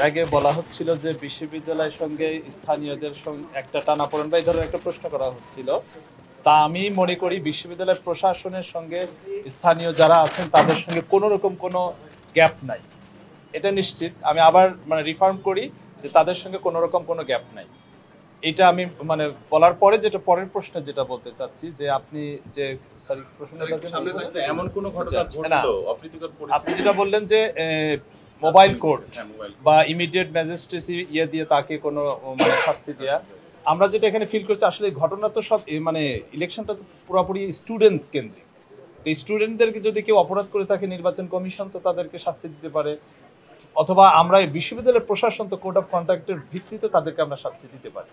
আগে বলা হচ্ছিল যে বিশ্ববিদ্যালয়ের সঙ্গে স্থানীয়দের সঙ্গে একটা টানাপোড়েন বা এই ধরনের একটা প্রশ্ন করা হচ্ছিল। তা আমি মনে করি বিশ্ববিদ্যালয় প্রশাসনের সঙ্গে স্থানীয় যারা আছেন তাদের সঙ্গে কোনো রকম কোনো গ্যাপ নাই, এটা নিশ্চিত। আমি আবার মানে রিফার্ম করি যে তাদের সঙ্গে কোনো রকম কোনো গ্যাপ নাই। এটা আমি মানে বলার পরে যেটা পরের প্রশ্ন যেটা বলতে চাচ্ছি যে আপনি যে সরি প্রশ্নটা এমন কোন ঘটনা ঘটলো অপ্রীতিকর পরিস্থিতি, আপনি যেটা বললেন যে মোবাইল কোর্ট বা ইমিডিয়েট ম্যাজিস্ট্রেসি দিয়ে তাকে কোনো মানে শাস্তি দেয়া, আমরা যেটা এখানে ফিল করছি আসলে ঘটনা তো সব মানে ইলেকশনটা তো পুরোপুরি স্টুডেন্ট কেন্দ্রিক। এই স্টুডেন্টদেরকে যদি কেউ অপরাধ করে থাকে নির্বাচন কমিশন তো তাদেরকে শাস্তি দিতে পারে, অথবা আমরা বিশ্ববিদ্যালয়ের প্রশাসন তো কোড অফ কন্ডাক্টের ভিত্তিতে তাদেরকে আমরা শাস্তি দিতে পারি।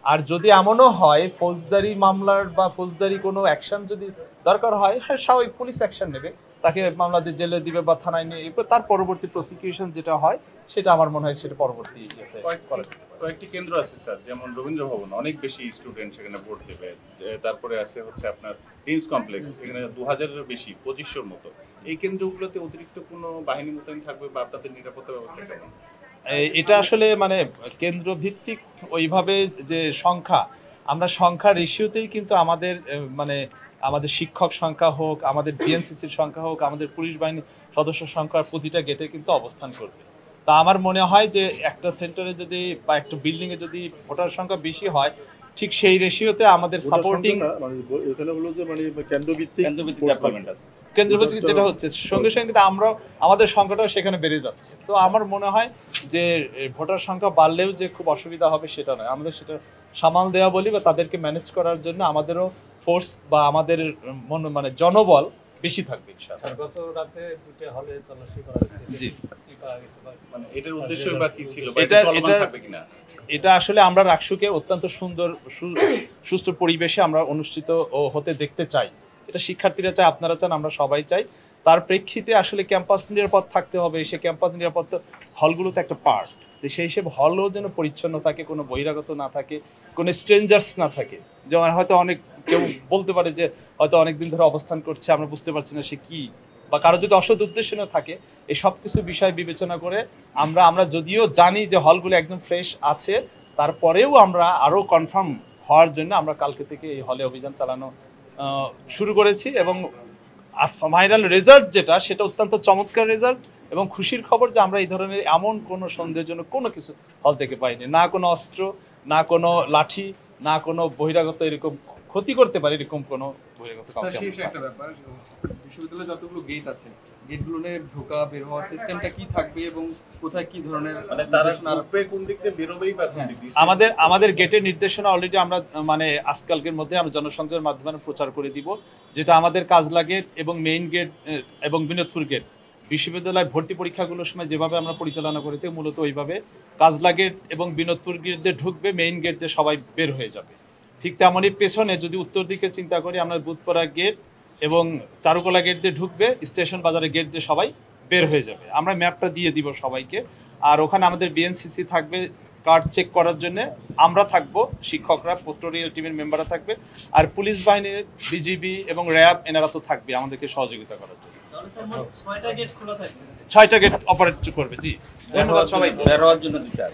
আর যদি এমনও হয় ফৌজদারি মামলার বা ফৌজদারি কোনো অ্যাকশন যদি দরকার হয়, হ্যাঁ স্বাভাবিক পুলিশ অ্যাকশন নেবে, তাকে মামলা দিয়ে জেলে দিবে বা থানায় নিয়ে তার পরবর্তী প্রসিকিউশন যেটা হয় সেটা আমার মনে হয় সেটা পরবর্তী কয়েকটি কেন্দ্র আছে স্যার, যেমন রবীন্দ্র ভবন অনেক বেশি স্টুডেন্ট সেখানে ভোট দেবে, তারপরে আছে হচ্ছে আপনার ডিন্স কমপ্লেক্স, এখানে 2000-এর বেশি 2500-র মতো। এই কেন্দ্রগুলোতে অতিরিক্ত কোনো বাহিনী মোতায়েন থাকবে বা আপনাদের নিরাপত্তা ব্যবস্থা কেমন? এটা আসলে মানে কেন্দ্র ভিত্তিক ওইভাবে যে সংখ্যা, আমরা সংখ্যা রেশিওতেই কিন্তু আমাদের মানে আমাদের শিক্ষক সংখ্যা হোক, আমাদের বিএনসিসির সংখ্যা হোক, আমাদের পুলিশ বাহিনীর সদস্য সংখ্যার প্রতিটা গেটে কিন্তু অবস্থান করবে। তা আমার মনে হয় যে একটা সেন্টারে যদি বা একটা বিল্ডিং এ যদি ভোটার সংখ্যা বেশি হয় ঠিক সেই রেশিওতে আমাদের সাপোর্টিং কেন্দ্রভিত্তিক যেটা হচ্ছে সঙ্গে সঙ্গে আমরা আমাদের সংখ্যাটাও সেখানে বেড়ে যাচ্ছে। তো আমার মনে হয় যে ভোটার সংখ্যা বাড়লেও যে খুব অসুবিধা হবে সেটা নয়, আমাদের সেটা সামাল দেওয়া বলি বা তাদেরকে ম্যানেজ করার জন্য আমাদেরও ফোর্স বা আমাদের মানে জনবল বেশি থাকবে ইনশাআল্লাহ। গত রাতে দুটো হলে তল্লাশি করা হয়েছে, জি মানে এটার উদ্দেশ্য বা কি ছিল বা এটা চলমান থাকবে কিনা? এটা আসলে আমরা রাকসুকে অত্যন্ত সুন্দর সুস্থ পরিবেশে আমরা অনুষ্ঠিত হতে দেখতে চাই। এটা শিক্ষার্থীরা চায়, আপনারা চান, আমরা সবাই চাই। তার প্রেক্ষিতে আসলে ক্যাম্পাস নিরাপদ থাকতে হবে, সেই ক্যাম্পাস নিরাপদ হলগুলোতে একটা পার্ট, সেই হিসেবে হলও যেন পরিচ্ছন্ন থাকে, কোনো বহিরাগত না থাকে, কোনো স্ট্রেঞ্জার্স না থাকে। যেমন হয়তো অনেক কেউ বলতে পারে যে হয়তো অনেকদিন ধরে অবস্থান করছে, আমরা বুঝতে পারছি না সে কি, বা কারো যদি অসৎ উদ্দেশ্য না থাকে, এই সব কিছু বিষয় বিবেচনা করে আমরা যদিও জানি যে হলগুলো একদম ফ্রেশ আছে, তারপরেও আমরা আরও কনফার্ম হওয়ার জন্য আমরা কালকে থেকে এই হলে অভিযান চালানো শুরু করেছি। এবং ফাইনাল রেজাল্ট যেটা সেটা অত্যন্ত চমৎকার রেজাল্ট এবং খুশির খবর যে আমরা এই ধরনের এমন কোনো সন্দেহজনক কোনো কিছু হল থেকে পাইনি, না কোনো অস্ত্র, না কোনো লাঠি, না কোনো বহিরাগত এরকম ক্ষতি করতে পারে এরকম কোনো বহিরাগত। একটা ব্যাপার, বিশ্ববিদ্যালয়ে যতগুলো গেট আছে গেটগুলো ঢোকা বের হওয়ার সিস্টেমটা কি থাকবে এবং কোথায় কি ধরনের মানে তারা কোন দিক দিয়ে বেরোবেই বা কোন দিক দিয়ে? আমাদের গেটের নির্দেশনা অলরেডি আমরা মানে আজকালকের মধ্যে আমরা জনসংযোগের মাধ্যমে প্রচার করে দিব, যেটা আমাদের কাজলা গেট এবং মেইন গেট এবং বিনোদপুর গেট বিশ্ববিদ্যালয় ভর্তি পরীক্ষাগুলোর সময় যেভাবে আমরা পরিচালনা করে থাকি মূলত ওইভাবে কাজলা গেট এবং বিনোদপুর গেট দিয়ে ঢুকবে, মেইন গেট দিয়ে সবাই বের হয়ে যাবে। ঠিক তেমনই পেছনে যদি উত্তর দিকে চিন্তা করি আমরা বুধপাড়া গেট এবং চারুকলা গেট দিয়ে ঢুকবে, স্টেশন বাজারের গেট দিয়ে সবাই বের হয়ে যাবে। আমরা ম্যাপটা দিয়ে দিব সবাইকে। আর ওখানে আমাদের বিএনসিসি থাকবে কার্ড চেক করার জন্য, আমরা থাকবো, শিক্ষকরা পোস্টোরিয়াল টিমের মেম্বাররা থাকবে, আর পুলিশ বাহিনীর বিজিবি এবং র্যাব এনারা তো থাকবে আমাদেরকে সহযোগিতা করার জন্য। 6টা গেট অপারেট করবে। জি ধন্যবাদ সবাই। বের হওয়ার জন্য 2টা।